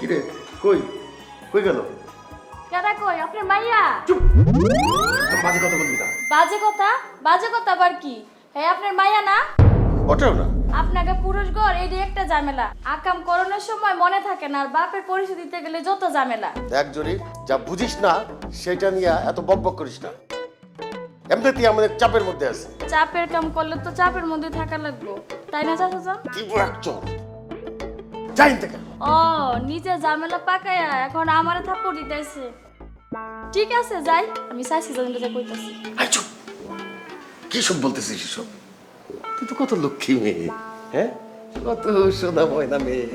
কিরে কই কই গেল? কেডা কই আপনার মাইয়া? চুপ, বাজে কথা বলবি না। বাজে কথা? বাজে কথা আবার কি? হ্যাঁ আপনার মাইয়া না? ওটাও না। আপনাকে পুরুষ ঘর এই একটা ঝামেলা। আকাম করোনার সময় মনে থাকে না, আর বাপের পরিচয় দিতে গেলে যত ঝামেলা। দেখ জরি, যা বুঝিস না সেটা নিয়ে এত বকবক করিস না। এমনিতেই আমাদের চাপের মধ্যে আছে। চাপের কাম করলে তো চাপের মধ্যে থাকা লাগবে, তাই না চাচা যান? কি একজন যাই থেকে। ও নিজে ঝামেলা পাকায়া এখন আমারে থাপ্পড় দিতেছে। ঠিক আছে যাই, আমি চাইছি জানতে যা কইতাছি। আই চুপ, কি সব বলতেছিস এসব? তুই তো কত লক্ষ্মী মেয়ে, হ্যাঁ, কত সোনা ময়না মেয়ে,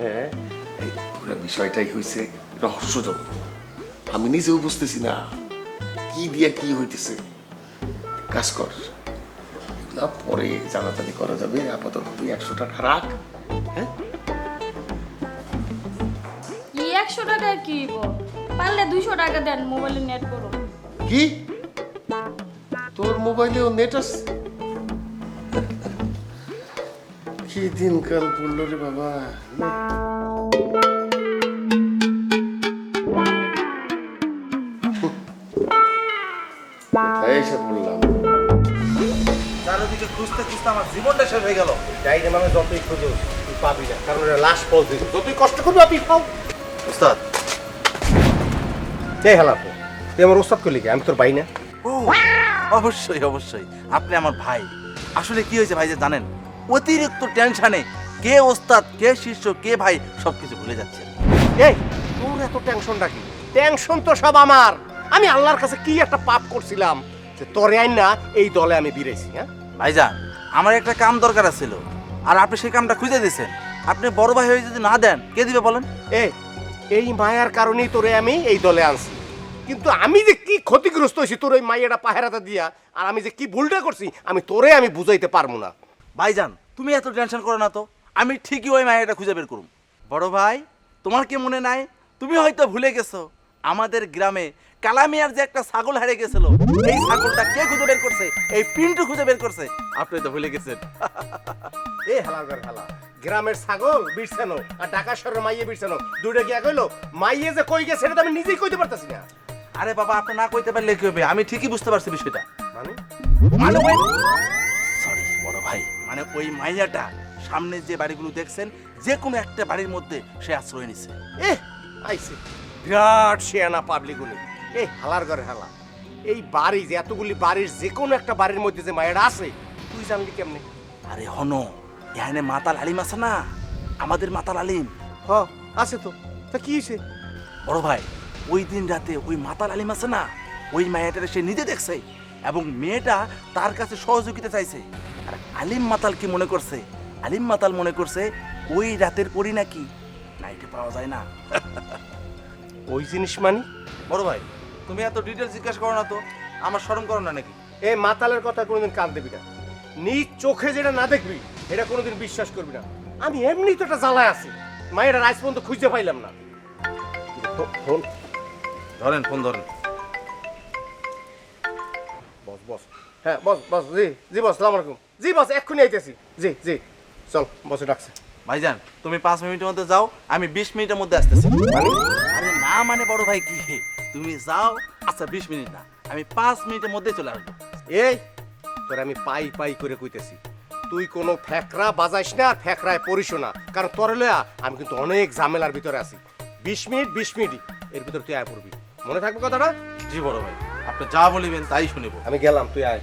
হ্যাঁ। এই পুরো বিষয়টাই হয়েছে রহস্যজনক। আমি নিজেও বুঝতেছি না কি দিয়ে কি হইতেছে। কাজ কর, এগুলা পরে জানাজানি করা যাবে। আপাতত তুই 100 টাকা রাখ, হ্যাঁ। কি 100 টাকা কি হইব? পারলে 200 টাকা দেন, মোবাইলে নেট করো। কি তোর মোবাইলেও নেট আছে? কি দিনকাল পড়লো রে বাবা। এসে বললাম চারিদিকে খুঁজতে খুঁজতে আমার জীবনটা শেষ হয়ে গেল। ডাইরে মানে যতই খুঁজো তুই পাবি না, কারণ এটা লাশ পৌঁছে যতই কষ্ট করবি আপনি পাও। উস্তাদ কে হেলা তুই আমার উস্তাদ করলি, আমি তোর ভাই না? ও অবশ্যই অবশ্যই, আপনি আমার ভাই। আসলে কি হয়েছে ভাই যে জানেন, অতিরিক্ত টেনশনে কে ওস্তাদ কে শিষ্য কে ভাই সবকিছু ভুলে যাচ্ছে। এই তোর এত টেনশনটা কি? টেনশন তো সব আমার। আমি আল্লাহর কাছে কি একটা পাপ করছিলাম যে তোরে আইন না এই দলে আমি বিরেছি। হ্যাঁ ভাইজান, আমার একটা কাম দরকার ছিল, আর আপনি সেই কামটা খুঁজে দিয়েছেন। আপনি বড় ভাই হয়ে যদি না দেন কে দিবে বলেন? এই মায়ার কারণেই তোরে আমি এই দলে আনছি। কিন্তু আমি যে কি ক্ষতিগ্রস্ত হয়েছি তোর ওই মাইয়াটা পাহেরাটা দিয়া, আর আমি যে কি ভুলটা করছি আমি বুঝাইতে পারবো না। ভাইজান তুমি এত টেনশন করো না তো, আমি ঠিকই ওই মায়েরটা খুঁজে বের করুম। বড় ভাই, তোমার কি মনে নাই? তুমি হয়তো ভুলে গেছো আমাদের গ্রামে কালামিয়ার যে একটা ছাগল হারিয়ে গেছিল, এই ছাগলটা কে খুঁজে বের করছে? এই পিন্টু খুঁজে বের করছে। আপনি তো ভুলে গেছেন। এ হালার হালা, গ্রামের ছাগল বিরছেনো আর ঢাকা শহরের মাইয়ে বিরছেনো দুইটা কি এক হইলো? মাইয়ে যে কই গেছে সেটা তো আমি নিজেই কইতে পারতাছি না। আরে বাবা, আপনি না কইতে পারলে কি হবে? আমি ঠিকই বুঝতে পারছি বিষয়টা। মানে সরি বড় ভাই, মানে ওই মাইয়াটা সামনে যে বাড়িগুলো দেখছেন যে কোনো একটা বাড়ির মধ্যে সে আশ্রয় নিছে। আইছে বিরাট শেয়ানা পাবলিক উনি। এই হালার ঘরে হালা, এই বাড়ি যে এতগুলি বাড়ির যে কোনো একটা বাড়ির মধ্যে যে মায়েরা আছে তুই জানলি কেমনে? আরে হনো, এখানে মাতাল আলিম আছে না, আমাদের মাতাল আলিম। হ আছে তো, তা কি হয়েছে? বড় ভাই, ওই দিন রাতে ওই মাতাল আলিম আছে না, ওই মায়াটারে সে নিজে দেখছে এবং মেয়েটা তার কাছে সহযোগিতা চাইছে। আর আলিম মাতাল কি মনে করছে? আলিম মাতাল মনে করছে ওই রাতের পরি নাকি নাইটে পাওয়া যায় না। ওই জিনিস মানে? বড় ভাই, তুমি এত ডিটেলস জিজ্ঞাসা করো না তো, আমার শরম করো না নাকি? এই মাতালের কথা কোনোদিন কান দিবি না। নিজ চোখে যেটা না দেখবি এটা কোনোদিন বিশ্বাস করবি না। আমি এমনি তো একটা জ্বালায় আছি, মায়েরা রাইস পর্যন্ত খুঁজতে পাইলাম না। ফোন ধরেন, ফোন ধরেন। বস বস, হ্যাঁ বস বস, জি জি বস, সালাম আলাইকুম। জি বস, এক্ষুনি আইতেছি। জি জি চল, বসে ডাকছে। ভাইজান তুমি 5 মিনিটের মধ্যে যাও, আমি 20 মিনিটের মধ্যে আসতেছি। মানে? আরে না মানে বড় ভাই কি, তুমি যাও। আচ্ছা 20 মিনিট না, আমি 5 মিনিটের মধ্যে চলে আসবো। এই তোর আমি পাই পাই করে কইতেছি, তুই কোনো ফ্যাকরা বাজাইস না আর ফ্যাকরায় পড়িস না, কারণ তোর লয়া আমি কিন্তু অনেক ঝামেলার ভিতরে আছি। 20 মিনিট এর ভিতরে তুই আয় পড়বি, মনে থাকবে কথাটা? জি বড় ভাই, আপনি যা বলিবেন তাই শুনিব। আমি গেলাম, তুই আয়।